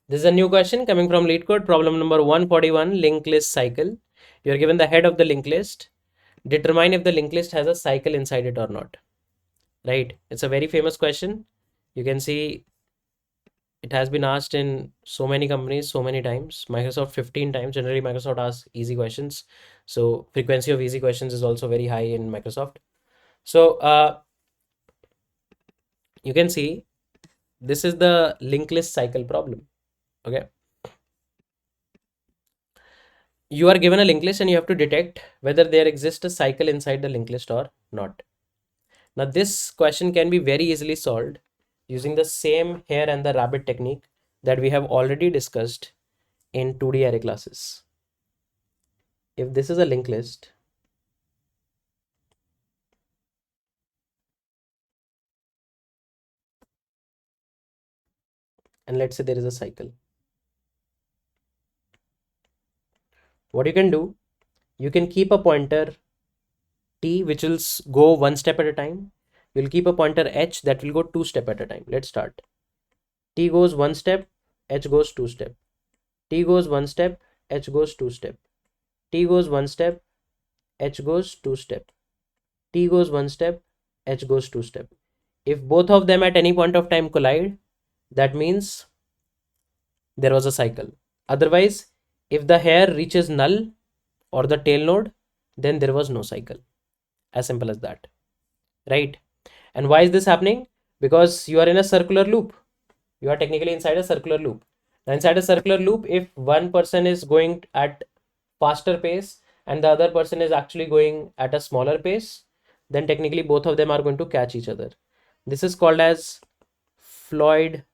This is a new question coming from LeetCode, problem number 141, linked list cycle. You are given the head of the linked list. Determine if the linked list has a cycle inside it or not. Right? It's a very famous question. You can see it has been asked in so many companies so many times. Microsoft 15 times. Generally, Microsoft asks easy questions. So frequency of easy questions is also very high in Microsoft. So you can see this is the linked list cycle problem. Okay. You are given a linked list and you have to detect whether there exists a cycle inside the linked list or not. Now, this question can be very easily solved using the same hare and the rabbit technique that we have already discussed in 2D array classes. If this is a linked list, and let's say there is a cycle, what you can do, you can keep a pointer t which will go one step at a time. You'll keep a pointer h that will go two step at a time. Let's start. T goes one step, h goes two step. T goes one step, h goes two step. T goes one step, h goes two step. T goes one step, h goes two step. If both of them at any point of time collide, that means there was a cycle. Otherwise, if the hare reaches null or the tail node, then there was no cycle. As simple as that, right? And why is this happening? Because you are in a circular loop. You are technically inside a circular loop. Now, inside a circular loop, if one person is going at faster pace and the other person is actually going at a smaller pace, then technically both of them are going to catch each other. This is called as Floyd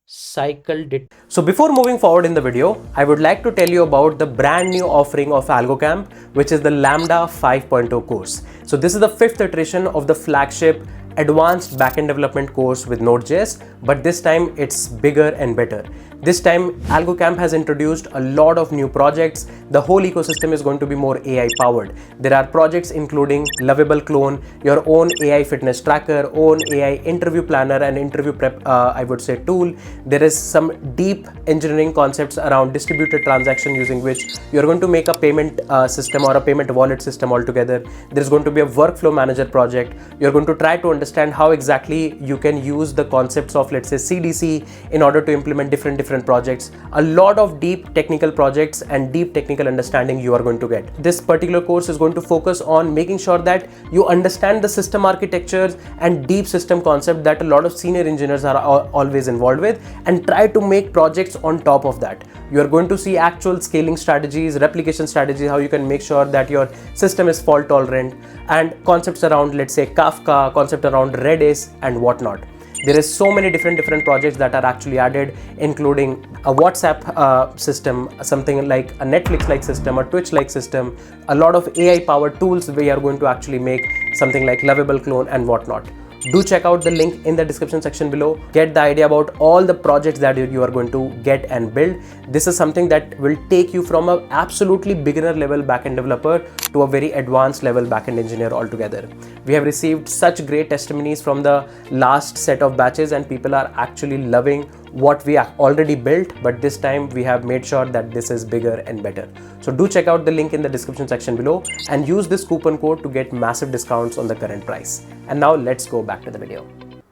cycle. So before moving forward in the video, I would like to tell you about the brand new offering of Algocamp, which is the Lambda 5.0 course. So this is the fifth iteration of the flagship advanced backend development course with Node.js, but this time it's bigger and better. This time Algocamp has introduced a lot of new projects. The whole ecosystem is going to be more AI powered. There are projects including Lovable Clone, your own AI fitness tracker, own AI interview planner and interview prep, I would say, tool. There is some deep engineering concepts around distributed transaction using which you're going to make a payment system or a payment wallet system altogether. There's going to be a workflow manager project. You're going to try to understand how exactly you can use the concepts of, let's say, CDC in order to implement different projects. A lot of deep technical projects and deep technical understanding you are going to get. This particular course is going to focus on making sure that you understand the system architectures and deep system concept that a lot of senior engineers are always involved with, and try to make projects on top of that. You are going to see actual scaling strategies, replication strategies, how you can make sure that your system is fault tolerant, and concepts around, let's say, Kafka, concept around Redis and whatnot. There is so many different projects that are actually added, including a WhatsApp system, something like a Netflix-like system, a Twitch-like system, a lot of AI-powered tools. We are going to actually make something like Lovable Clone and whatnot. Do check out the link in the description section below. Get the idea about all the projects that you are going to get and build. This is something that will take you from an absolutely beginner level backend developer to a very advanced level backend engineer altogether. We have received such great testimonies from the last set of batches, and people are actually loving what we have already built, but this time we have made sure that this is bigger and better. So do check out the link in the description section below and use this coupon code to get massive discounts on the current price. And now let's go back to the video.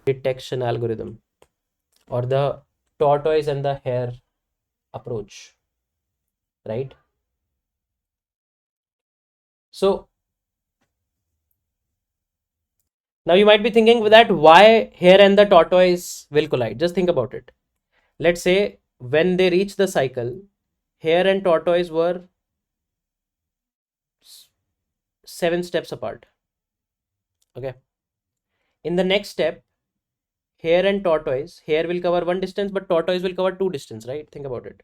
Detection algorithm, or the tortoise and the hare approach, right? So now you might be thinking that why hare and the tortoise will collide. Just think about it. Let's say when they reach the cycle, hare and tortoise were 7 steps apart. Okay. In the next step, hare and tortoise, hare will cover one distance, but tortoise will cover two distance, right? Think about it.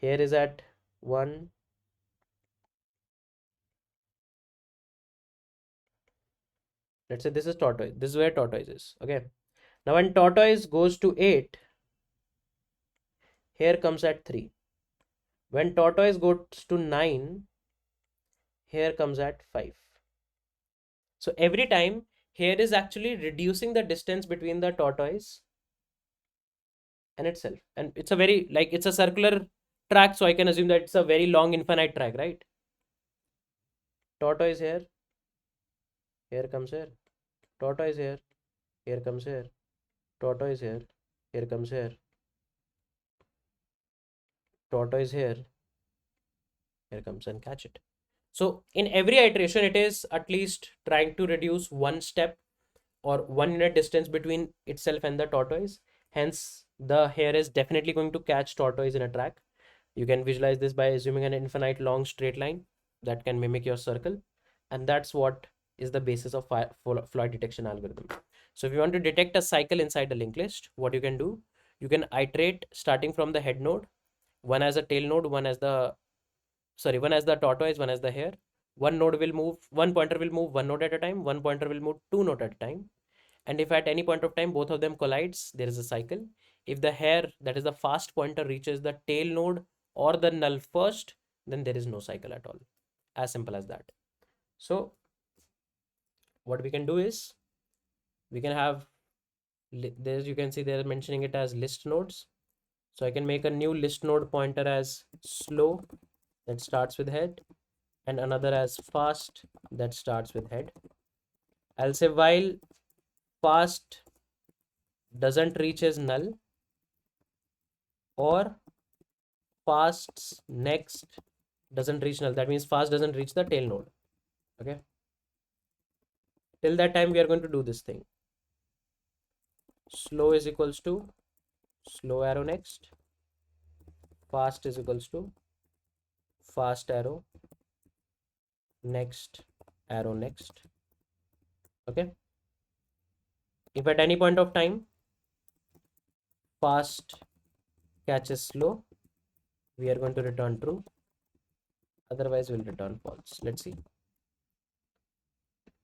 Hare is at 1. Let's say this is tortoise. This is where tortoise is. Okay. Now when tortoise goes to 8, hare comes at 3. When tortoise goes to 9, hare comes at 5. So every time, hare is actually reducing the distance between the tortoise and itself. And it's a very, like, it's a circular track, so I can assume that it's a very long infinite track, right? Tortoise here, here comes here. Tortoise here comes here. Tortoise here comes here. Tortoise here comes, and catch it. So in every iteration, it is at least trying to reduce one step or 1 unit distance between itself and the tortoise. Hence, the hare is definitely going to catch tortoise in a track. You can visualize this by assuming an infinite long straight line that can mimic your circle. And that's what is the basis of Floyd detection algorithm. So if you want to detect a cycle inside a linked list, what you can do, you can iterate starting from the head node, one as a tail node, one as the tortoise, one as the hare. One pointer will move one node at a time, one pointer will move two node at a time. And if at any point of time both of them collides, there is a cycle. If the hare, that is the fast pointer, reaches the tail node or the null first, then there is no cycle at all. As simple as that. So what we can do is, we can have, there you can see they're mentioning it as list nodes. So I can make a new list node pointer as slow, that starts with head, and another as fast, that starts with head. I'll say while fast doesn't reach as null, or fast's next doesn't reach null, that means fast doesn't reach the tail node. Okay, till that time we are going to do this thing. Slow is equals to slow arrow next, fast is equals to fast arrow next, arrow next. Okay, if at any point of time fast catches slow, we are going to return true, otherwise we'll return false. Let's see.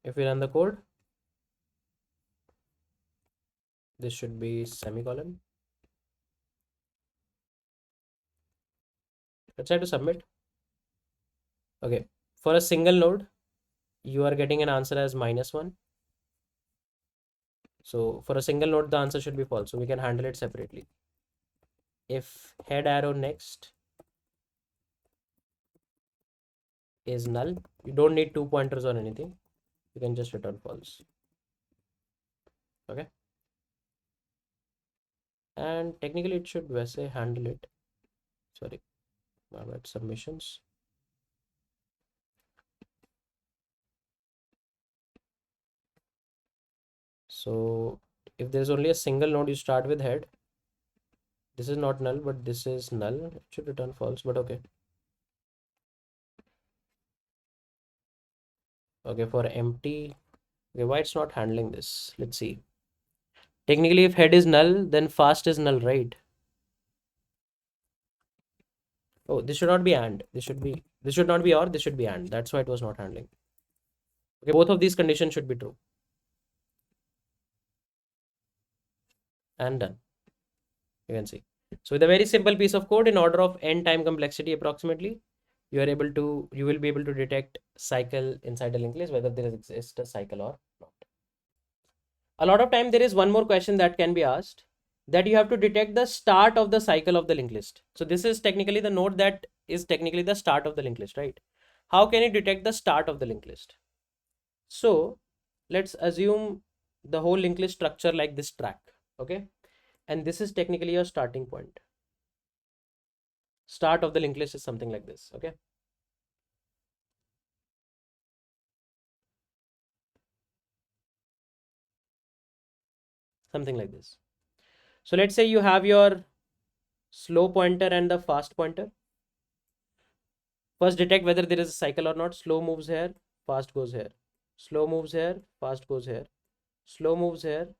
If we run the code, this should be semicolon. Let's try to submit. Okay, for a single node, you are getting an answer as -1. So for a single node, the answer should be false. So we can handle it separately. If head arrow next is null, you don't need two pointers or anything. You can just return false. Okay. And technically it should say handle it. Sorry, my bad, submissions. So if there's only a single node, you start with head. This is not null, but this is null. It should return false, but okay. Okay, for empty. Okay, why it's not handling this? Let's see. Technically, if head is null, then fast is null, right? Oh, this should not be and. This should not be or, this should be and. That's why it was not handling. Okay, both of these conditions should be true. And done. You can see. So with a very simple piece of code in order of n time complexity approximately, you will be able to detect cycle inside a linked list, whether there exists a cycle or not. A lot of time there is one more question that can be asked, that you have to detect the start of the cycle of the linked list. So this is technically the node that is technically the start of the linked list, right? How can you detect the start of the linked list? So let's assume the whole linked list structure like this track, okay? And this is technically your starting point. Start of the linked list is something like this, okay? Something like this. So let's say you have your slow pointer and the fast pointer. First detect whether there is a cycle or not. Slow moves here, fast goes here. Slow moves here, fast goes here. Slow moves here,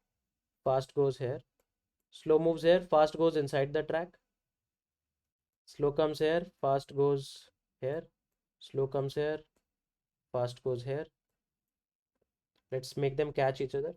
fast goes here. Slow moves here, fast goes inside the track. Slow comes here, fast goes here. Slow comes here, fast goes here. Let's make them catch each other.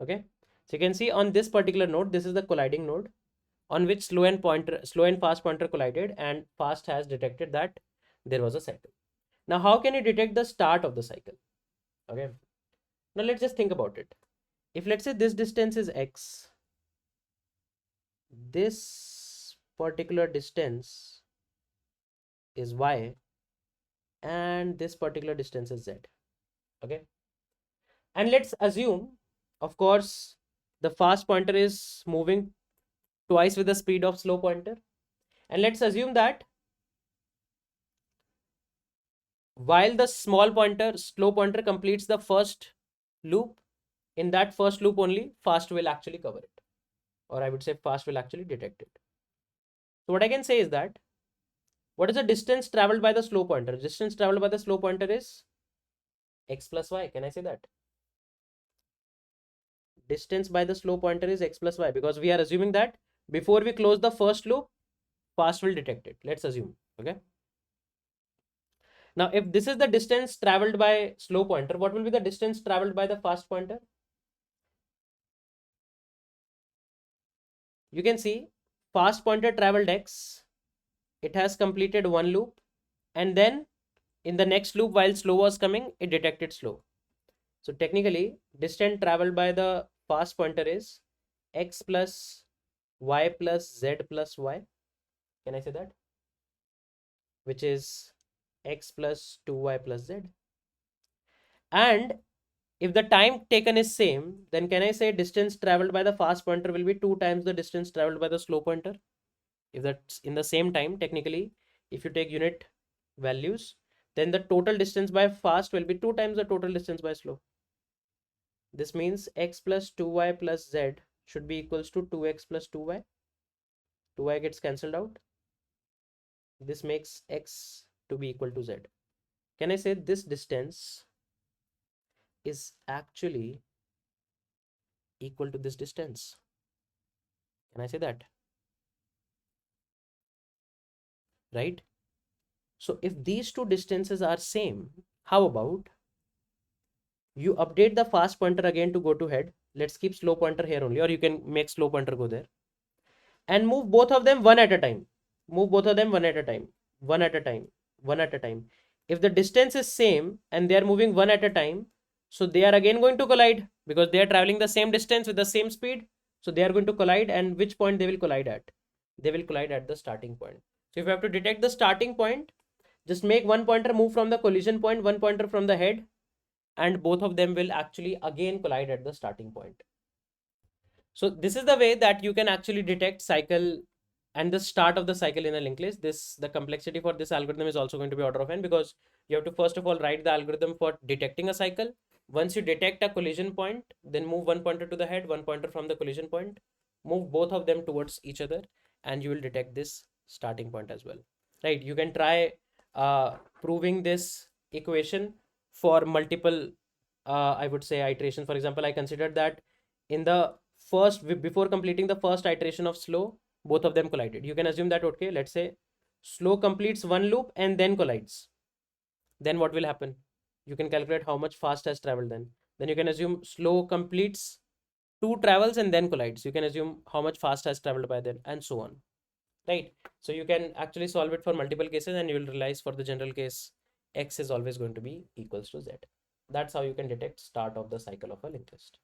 Okay, so you can see on this particular node, this is the colliding node on which slow and fast pointer collided, and fast has detected that there was a cycle. Now, how can you detect the start of the cycle? Okay, now let's just think about it. If let's say this distance is x, this particular distance is y, and this particular distance is z. Okay, and let's assume, of course, the fast pointer is moving twice with the speed of slow pointer, and let's assume that while the slow pointer completes the first loop, in that first loop only fast will actually cover it, or I would say fast will actually detect it. So what I can say is that, what is the distance traveled by the slow pointer? Distance traveled by the slow pointer is x plus y. Can I say that? Distance by the slow pointer is x plus y, because we are assuming that before we close the first loop, fast will detect it. Let's assume. Okay. Now, if this is the distance traveled by slow pointer, what will be the distance traveled by the fast pointer? You can see fast pointer traveled x, it has completed one loop, and then in the next loop while slow was coming, it detected slow. So technically, distance traveled by the fast pointer is x plus y plus z plus y. Can I say that? Which is x plus 2y plus z. And if the time taken is same, then can I say distance traveled by the fast pointer will be 2 times the distance traveled by the slow pointer? If that's in the same time, technically, if you take unit values, then the total distance by fast will be 2 times the total distance by slow. This means x plus 2y plus z should be equals to 2x plus 2y. 2y gets cancelled out. This makes x to be equal to z. Can I say this distance is actually equal to this distance? Can I say that? Right? So if these two distances are same, how about you update the fast pointer again to go to head. Let's keep slow pointer here only, or you can make slow pointer go there, and move both of them one at a time. Move both of them one at a time, one at a time, one at a time. If the distance is same and they are moving one at a time, so they are again going to collide because they are traveling the same distance with the same speed. So they are going to collide, and which point they will collide at? They will collide at the starting point. So if you have to detect the starting point, just make one pointer move from the collision point, one pointer from the head, and both of them will actually again collide at the starting point. So this is the way that you can actually detect cycle and the start of the cycle in a linked list. The complexity for this algorithm is also going to be order of n, because you have to first of all write the algorithm for detecting a cycle. Once you detect a collision point, then move one pointer to the head, one pointer from the collision point, move both of them towards each other, and you will detect this starting point as well. Right? You can try proving this equation for multiple, I would say, iterations. For example, I considered that in the before completing the first iteration of slow, both of them collided. You can assume that, okay, let's say slow completes one loop and then collides. Then what will happen? You can calculate how much fast has traveled then. Then you can assume slow completes two travels and then collides. You can assume how much fast has traveled by then, and so on. Right? So you can actually solve it for multiple cases, and you will realize for the general case, x is always going to be equals to z. That's how you can detect start of the cycle of a linked list.